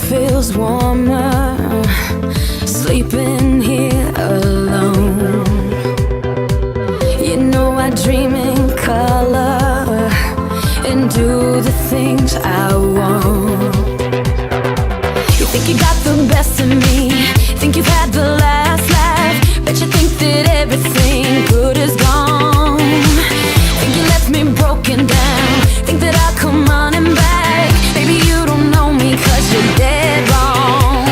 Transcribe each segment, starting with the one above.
feels warmer sleeping here alone. You know I dream in color and do the things I want. You think you got the best of me, think you've had the last laugh, bet you think that everything good is gone. Think you left me broken down, think that I'll come running back. Baby, you don't know me 'cause you're dead wrong.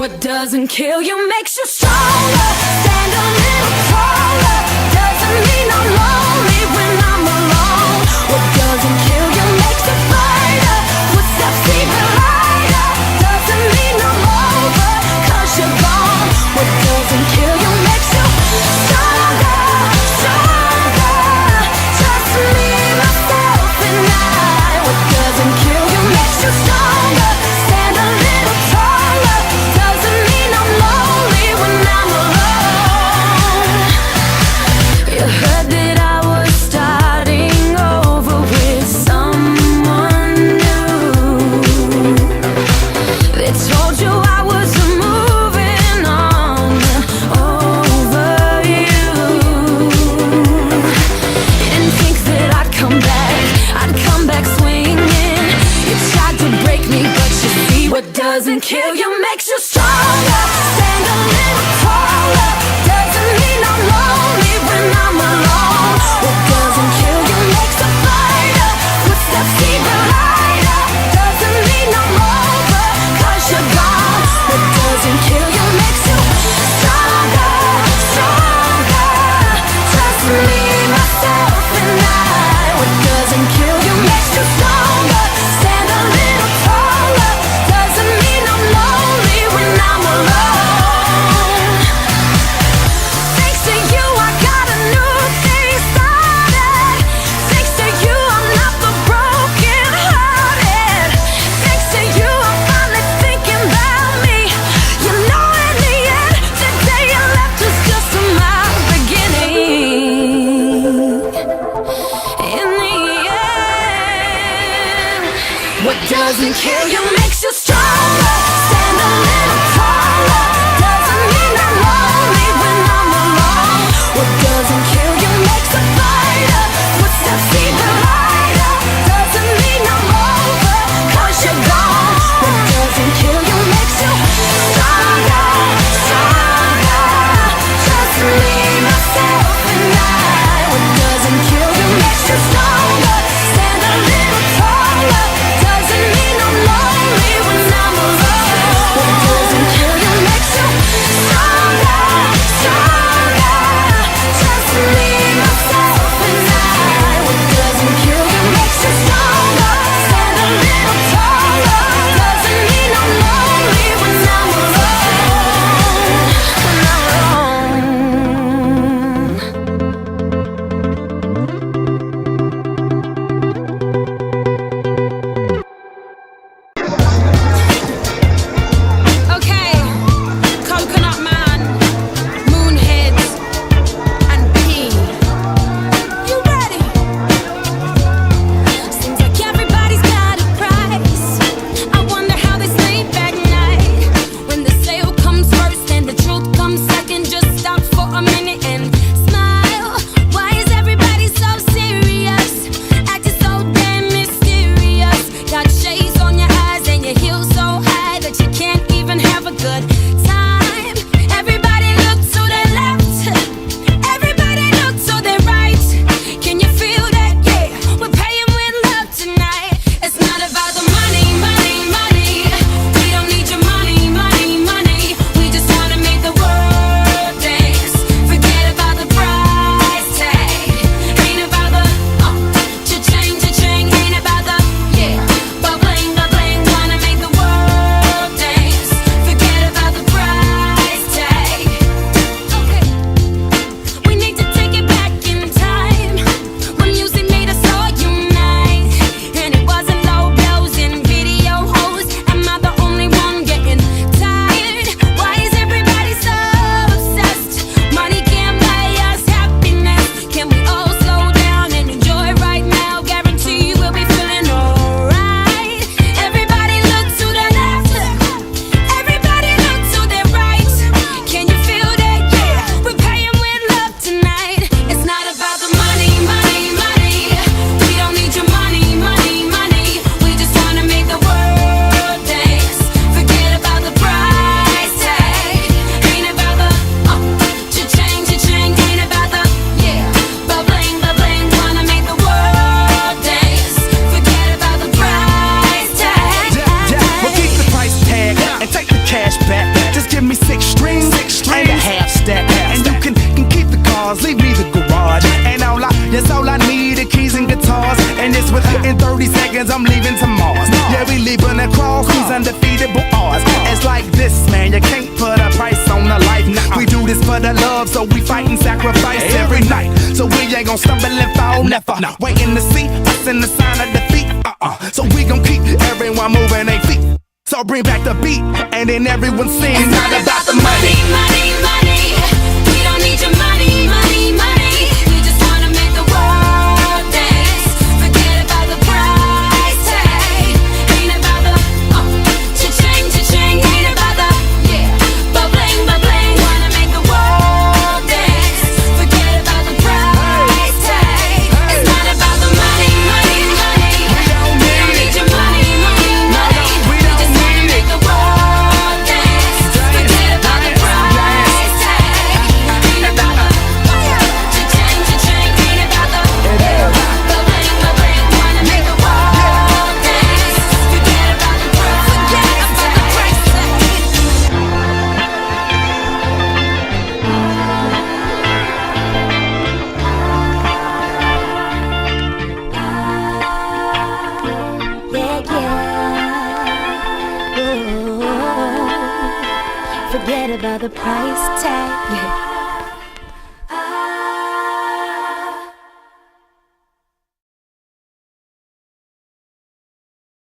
What doesn't kill you makes you stronger. Stand a little taller. Doesn't mean I'm lonely when I'm alone. What doesn't kill you makes you fighter. Footsteps even lighter. Doesn't mean I'm over 'cause you're gone. What doesn't kill you makes you stronger, stronger. Just me, myself, and I. What doesn't kill you makes you stronger. Stand a little taller. Doesn't mean I'm lonely when I'm alone. You heard that I was starting over with someone new. They told you I was moving on over you. You didn't think that I'd come back swinging. You tried to break me, but you see what doesn't kill you makes you stronger. Stand a little taller. Doesn't mean I'm lonely when I'm alone. What doesn't kill you makes a fighter. Footsteps even lighter. Doesn't mean I'm over 'cause you're gone. What doesn't kill you makes you stronger, stronger. Just me, myself, and I. What doesn't kill you makes you stronger. Stand a little taller. Doesn't mean I'm lonely when I'm alone. Thanks to you, I got a new thing started. Thanks to you, I'm not the broken hearted. Thanks to you, I'm finally thinking about me. You know, in the end, the day you left was just my beginning. In the end, what doesn't kill you makes you stronger. Stand a little taller. Doesn't mean I'm lonely when I'm alone. What doesn't kill you makes a fighter. Footsteps even lighter. Doesn't mean I'm over 'cause you're gone. What doesn't kill you makes you stronger, stronger. Just me, myself, and I. What doesn't kill you makes you stronger. Stand a little taller. Doesn't mean I'm lonely 30 seconds, I'm leaving to Mars. Yeah, we leaving across these undefeatable odds. It's like this, man, you can't put a price on a life. We do this for the love, so we fight and sacrifice every night. So we ain't gon' stumble and fall, never. Waiting to see us in the sign of defeat. So we gon' keep everyone moving their feet. So bring back the beat, and then everyone sings. It's not about the money, money, money. We don't need your money, money, money. We just wanna make the world dance. Forget about the price tag. Ain't about the cha-ching, cha-ching. Ain't about the ba-bling, ba-bling. Wanna make the world dance. Forget about the price tag. It's not about the money, money, money. We don't need your money, money, money. We just wanna make the world dance. Forget about the price tag. Ain't about the cha-ching, cha-ching. Ain't about the ba-bling, ba-bling. Wanna make the world dance. Forget about the price tag. Yeah, yeah. Ooh. Forget about the price tag.